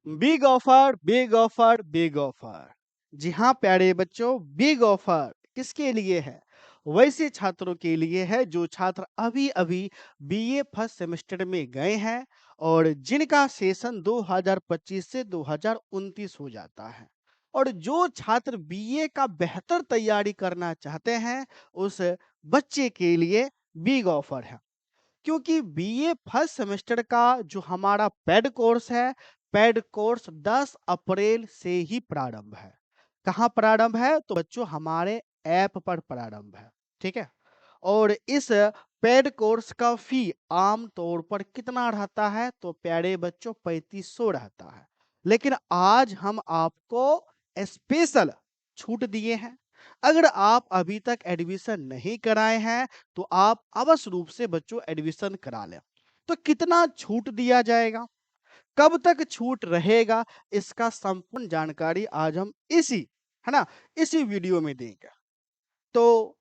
Big offer, big offer, big offer. जी हाँ प्यारे बच्चों, बिग ऑफर किसके लिए है? वैसे छात्रों के लिए है जो छात्र अभी अभी बीए फर्स्ट सेमेस्टर में गए हैं और जिनका सेशन 2025 से 2029 हो जाता है। और जो छात्र बीए का बेहतर तैयारी करना चाहते हैं, उस बच्चे के लिए बिग ऑफर है। क्योंकि बीए फर्स्ट सेमेस्टर का जो हमारा पेड कोर्स है, पेड कोर्स 10 अप्रैल से ही प्रारंभ है। कहाँ प्रारंभ है? तो बच्चों हमारे ऐप पर प्रारंभ है, ठीक है? और इस पेड कोर्स का फी आम तौर पर कितना रहता है? तो प्यारे बच्चों 3500 रहता है। लेकिन आज हम आपको स्पेशल छूट दिए हैं। अगर आप अभी तक एडमिशन नहीं कराए हैं, तो आप अवश्य रूप से बच्चों एडमिशन करा लें। तो कितना छूट दिया जाएगा? कब तक छूट रहेगा? इसका संपूर्ण जानकारी आज हम है ना, इसी वीडियो में देंगे। तो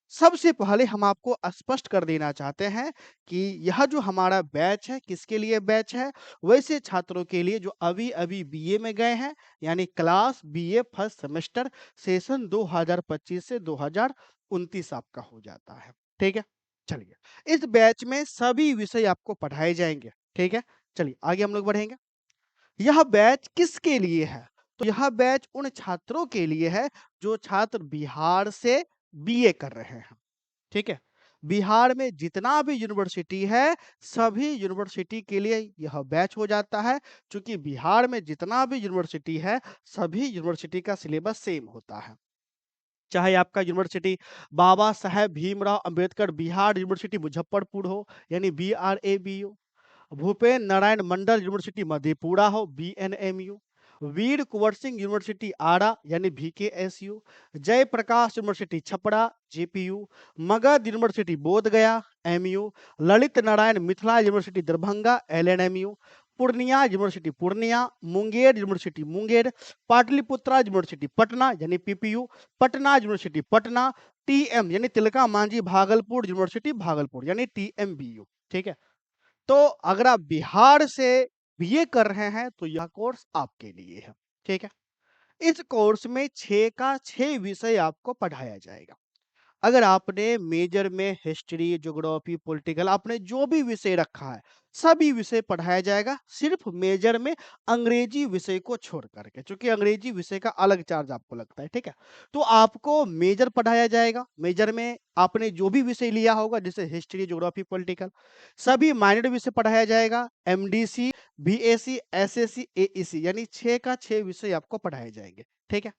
सबसे पहले हम आपको स्पष्ट कर देना चाहते हैं कि यह जो हमारा बैच है, किसके लिए बैच है? वैसे छात्रों के लिए जो अभी-अभी बीए में गए हैं, यानी class BA first semester session 2025 से 2029 आपका हो जाता है। ठीक है? चलिए, इस बैच में सभी विषय आपको पढ़ाए जाएँगे। ठीक है? चलिए, आगे हम लोग बढ़ेंगे। यह बैच किसके लिए है? तो यह बैच उन छात्रों के लिए है, जो छात्र बिहार से बीए कर रहे हैं। ठीक है? बिहार में जितना भी यूनिवर्सिटी है, सभी यूनिवर्सिटी के लिए यह बैच हो जाता है। चूँकि बिहार में जितना भी यूनिवर्सिटी है, सभी यूनिवर्सिटी का सिलेबस सेम होता है। चाहे आपका यूनिवर्सिटी बाबा साहेब भीमराव अंबेडकर बिहार यूनिवर्सिटी मुज़फ्फरपुर हो, यानी BRABU, भूपेन नारायण मंडल यूनिवर्सिटी मधेपुरा हो, BNMU, वीर कुंवर सिंह यूनिवर्सिटी आरा यानी VKSU, Jayaprakash University Chhapra JPU, Magadh University Bodhgaya MU, Lalit Narayan Mithila University Darbhanga LNMU, Purnea University Purnea, Munger University Munger, Pataliputra University Patna यानी PPU, Patna University Patna, TM यानी तिलका मांझी भागलपुर यूनिवर्सिटी भागलपुर यानी TMBU। ठीक है? तो अगर आप बिहार से बीए कर रहे हैं, तो यह कोर्स आपके लिए है। ठीक है? इस कोर्स में 6 का 6 विषय आपको पढ़ाया जाएगा। अगर आपने मेजर में हिस्ट्री, ज्योग्राफी, पॉलिटिकल आपने जो भी विषय रखा है, सभी विषय पढ़ाया जाएगा, सिर्फ मेजर में अंग्रेजी विषय को छोड़ करके, क्योंकि अंग्रेजी विषय का अलग चार्ज आपको लगता है, ठीक है? तो आपको मेजर पढ़ाया जाएगा, मेजर में आपने जो भी विषय लिया होगा, जैसे हिस्ट्री, ज्योग्राफी, पॉलिटिकल, सभी माइनर विषय पढ़ाया जाएगा, एमडीसी, बीएससी, एसएससी, एईसी यानी 6 का 6 विषय आपको पढ़ाए जाएंगे, ठीक है?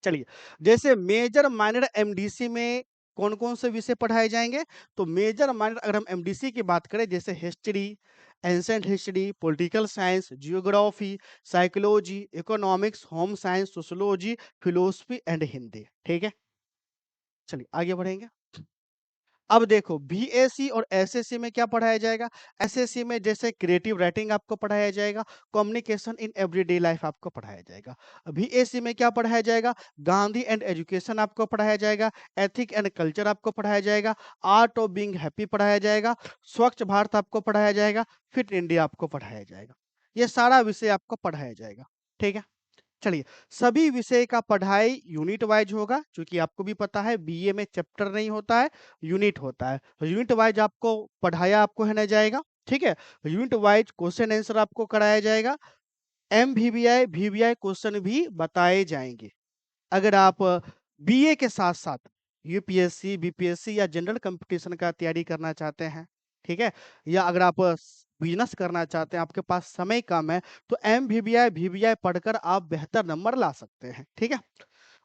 चलिए, जैसे मेजर माइनर एमडीसी में कौन-कौन से विषय पढ़ाए जाएँगे? तो मेजर माइनर अगर हम एमडीसी की बात करें, जैसे history, ancient history, political science, geography, psychology, economics, home science, sociology, philosophy and Hindi, ठीक है? चलिए आगे बढ़ेंगे। अब देखो बीएससी और एसएससी में क्या पढ़ाया जाएगा? एसएससी में जैसे क्रिएटिव राइटिंग आपको पढ़ाया जाएगा, कम्युनिकेशन इन एवरीडे लाइफ आपको पढ़ाया जाएगा। बीएससी में क्या पढ़ाया जाएगा? गांधी एंड एजुकेशन आपको पढ़ाया जाएगा, एथिक एंड कल्चर आपको पढ़ाया जाएगा, आर्ट ऑफ बीइंग हैप्पी पढ़ाया जाएगा, स्वच्छ भारत आपको पढ़ाया जाएगा, फिट इंडिया आपको पढ़ाया जाएगा। ये सारा विषय आपको पढ़ाया जाएगा। ठीक है? चलिए, सभी विषय का पढ़ाई यूनिट वाइज होगा, क्योंकि आपको भी पता है बीए में चैप्टर नहीं होता है, यूनिट होता है। तो यूनिट वाइज आपको पढ़ाया आपको है ना जाएगा, ठीक है? यूनिट वाइज क्वेश्चन आंसर आपको कराया जाएगा, एमवीवीआई, वीवीआई क्वेश्चन भी बताए जाएंगे। अगर आप बीए के साथ-साथ यूपीएससी, बीपीएससी या जनरल कंपटीशन का तैयारी करना चाहते हैं, ठीक है? या अगर आप बिज़नेस करना चाहते हैं, आपके पास समय कम है, तो एमवीवीआई, वीवीआई पढ़कर आप बेहतर नंबर ला सकते हैं, ठीक है?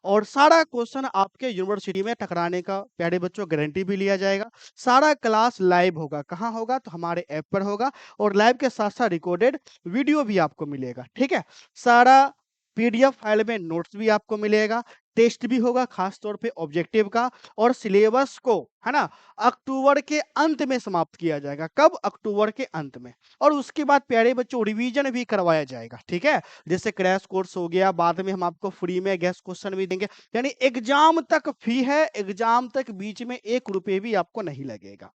और सारा क्वेश्चन आपके यूनिवर्सिटी में टकराने का प्यारे बच्चों गारंटी भी लिया जाएगा। सारा क्लास लाइव होगा, कहाँ होगा? तो हमारे ऐप पर होगा और लाइव के साथ-साथ रिकॉर्डेड वीडियो भी आपको मिलेगा, ठीक है? सारा पीडीएफ फाइल में नोट्स भी आपको मिलेगा, टेस्ट भी होगा खास तौर पे ऑब्जेक्टिव का और सिलेबस को, है ना? अक्टूबर के अंत में समाप्त किया जाएगा। कब? अक्टूबर के अंत में। और उसके बाद प्यारे बच्चों रिवीजन भी करवाया जाएगा, ठीक है? जैसे क्रैश कोर्स हो गया, बाद में हम आपको फ्री में गेस्ट क्वेश्चन भी देंगे। यानी एग्जाम तक फ्री है, एग्जाम तक बीच में ₹1 भी आपको नहीं लगेगा।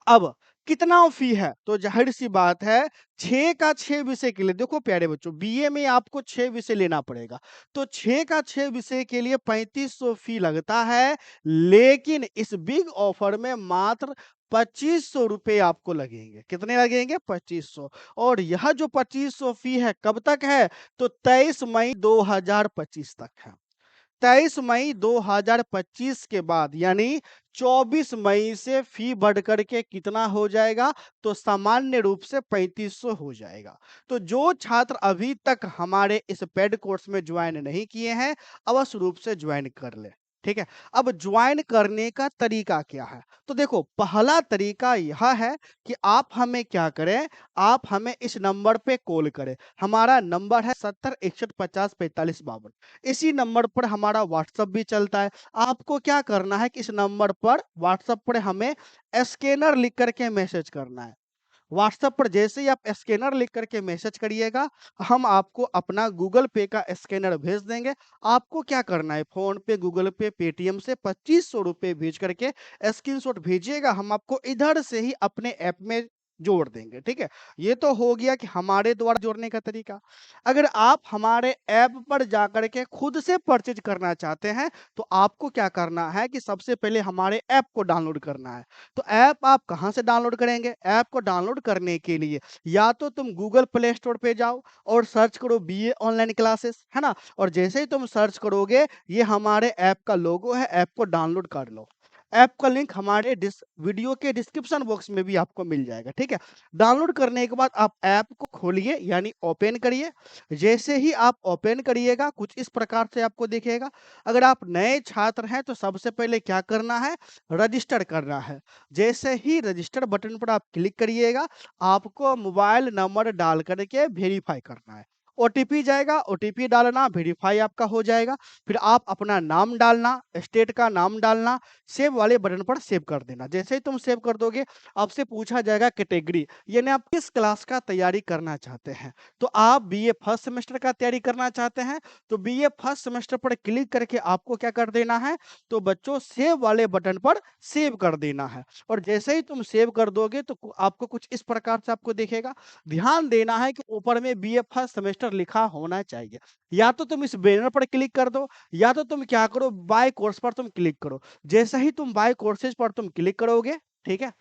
अब कितना फी है? तो ज़ाहिर-सी बात है 6 का 6 विषय के लिए देखो प्यारे बच्चों बीए में आपको 6 विषय लेना पड़ेगा। तो 6 का 6 विषय के लिए 3500 फी लगता है, लेकिन इस बिग ऑफर में मात्र ₹2500 आपको लगेंगे। कितने लगेंगे? 2500 और यह जो 2500 फी है कब तक है? तो 23 मई 2025 तक है। 23 मई 2025 के बाद यानी 24 मई से फी बढ़ कर के कितना हो जाएगा? तो सामान्य रूप से 3500 हो जाएगा। तो जो छात्र अभी तक हमारे इस पेड कोर्स में ज्वाइन नहीं किए हैं, अवश्य रूप से ज्वाइन कर लें। ठीक है? अब ज्वाइन करने का तरीका क्या है? तो देखो पहला तरीका यह है कि आप हमें क्या करें, आप हमें इस नंबर पे कॉल करें। हमारा नंबर है 70 61 50 45 52। इसी नंबर पर हमारा व्हाट्सएप भी चलता है। आपको क्या करना है कि इस नंबर पर व्हाट्सएप पर हमें स्कैनर लिख कर के मैसेज करना है। व्हाट्सएप पर जैसे ही आप स्कैनर लिख कर के मैसेज करिएगा, हम आपको अपना गूगल पे का स्कैनर भेज देंगे। आपको क्या करना है फ़ोन पे, गूगल पे, पेटीएम से ₹2500 भेज कर के स्क्रीनशॉट भेजिएगा, हम आपको इधर से ही अपने ऐप में जोड़ देंगे, ठीक है? ये तो हो गया कि हमारे द्वारा जोड़ने का तरीका। अगर आप हमारे ऐप पर जाकर के खुद से परचेज़ करना चाहते हैं, तो आपको क्या करना है कि सबसे पहले हमारे ऐप को डाउनलोड करना है। तो ऐप आप कहाँ से डाउनलोड करेंगे? ऐप को डाउनलोड करने के लिए या तो तुम गूगल प्ले स्टोर पे जाओ और सर्च करो बीए ऑनलाइन क्लासेस, है ना? और जैसे ही तुम सर्च करोगे, ये हमारे ऐप का लोगो है, ऐप को डाउनलोड कर लो। ऐप का लिंक हमारे वीडियो के डिस्क्रिप्शन बॉक्स में भी आपको मिल जाएगा, ठीक है? डाउनलोड करने के बाद आप ऐप को खोलिए यानी ओपन करिए। जैसे ही आप ओपन करिएगा, कुछ इस प्रकार से आपको दिखेगा। अगर आप नए छात्र हैं, तो सबसे पहले क्या करना है? रजिस्टर करना है। जैसे ही रजिस्टर बटन पर आप क्लिक करिएगा, आपको मोबाइल नंबर डाल कर के वेरीफाई करना है। ओटीपी जाएगा, ओटीपी डालना, वेरीफाई आपका हो जाएगा। फिर आप अपना नाम डालना, स्टेट का नाम डालना, सेव वाले बटन पर सेव कर देना। जैसे ही तुम सेव कर दोगे, आपसे पूछा जाएगा कैटेगरी, यानी आप किस क्लास का तैयारी करना चाहते हैं। तो आप बीए फर्स्ट सेमेस्टर का तैयारी करना चाहते हैं, तो बीए फर्स्ट सेमेस्टर पर क्लिक करके आपको क्या कर देना है? तो बच्चों सेव वाले बटन पर सेव कर देना है और जैसे ही तुम सेव कर दोगे तो आपको कुछ इस प्रकार से आपको दिखेगा। ध्यान देना है कि ऊपर में बीए फर्स्ट सेमेस्टर लिखा होना चाहिए। या तो तुम इस बैनर पर क्लिक कर दो या तो तुम क्या करो बाय कोर्स पर तुम क्लिक करो। जैसे ही तुम बाय कोर्सेज पर तुम क्लिक करोगे, ठीक है?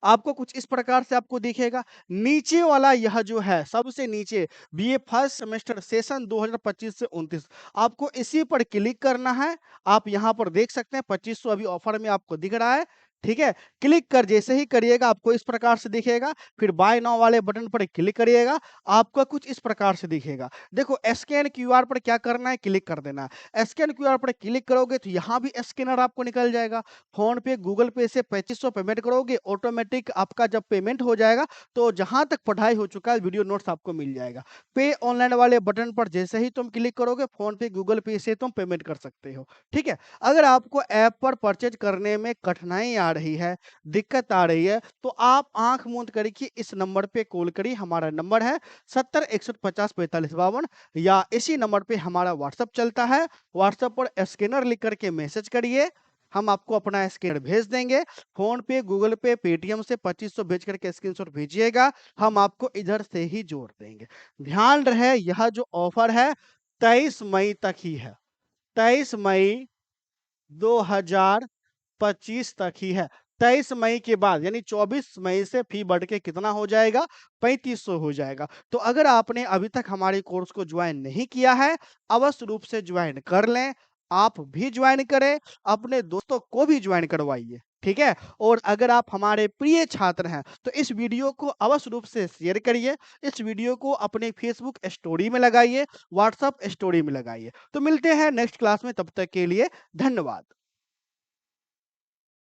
आपको कुछ इस प्रकार से आपको दिखेगा। नीचे वाला यह जो है सबसे नीचे बीए फर्स्ट सेमेस्टर सेशन 2025 से 29 आपको इसी पर क्लिक करना है। आप यहाँ पर देख सकते हैं 2500 अभी ऑफर में आपको दिख रहा है, ठीक है? क्लिक कर जैसे ही करिएगा आपको इस प्रकार से दिखेगा। फिर बाय नाउ वाले बटन पर क्लिक करिएगा, आपको कुछ इस प्रकार से दिखेगा। देखो स्कैन क्यूआर पर क्या करना है? क्लिक कर देना है। स्कैन क्यूआर पर क्लिक करोगे तो यहाँ भी स्कैनर आपको निकल जाएगा। फ़ोन पे, गूगल पे से 2500 पेमेंट करोगे, ऑटोमेटिक आपका जब पेमेंट हो जाएगा, तो जहाँ तक पढ़ाई हो चुका है, वीडियो नोट्स आपको मिल जाएगा। पे ऑनलाइन वाले बटन पर जैसे ही तुम क्लिक करोगे, फ़ोन पे, गूगल पे से तुम पेमेंट कर सकते हो, ठीक है? अगर आपको ऐप पर परचेज़ करने में कठिनाई आ रही है, दिक्कत आ रही है, तो आप आँख मूंद करके इस नंबर पे कॉल करिए। हमारा नंबर है 70 61 50 45 52 या इसी नंबर पे हमारा व्हाट्सएप चलता है। व्हाट्सएप पर स्कैनर लिख कर के मैसेज करिए, हम आपको अपना स्कैनर भेज देंगे। फ़ोन पे, गूगल पे, पेटीएम से 2500 भेज कर के स्क्रीनशॉट भेजिएगा, हम आपको इधर से ही जोड़ देंगे। ध्यान रहे यह जो ऑफ़र है 23 मई तक ही है। 23 मई 2025 तक ही है। 23 मई के बाद यानी 24 मई से फ़ी बढ़ के कितना हो जाएगा? 3500 हो जाएगा। तो अगर आपने अभी तक हमारे कोर्स को जॉइन नहीं किया है, अवश्य रूप से जॉइन कर लें। आप भी जॉइन करें, अपने दोस्तों को भी जॉइन करवाइए, ठीक है? और अगर आप हमारे प्रिय छात्र हैं, तो इस वीडियो को अवश्य रूप से शेयर करिए। इस वीडियो को अपने फेसबुक स्टोरी में लगाइए, व्हाट्सएप स्टोरी में लगाइए। तो मिलते हैं नेक्स्ट क्लास में, तब तक के लिए धन्यवाद।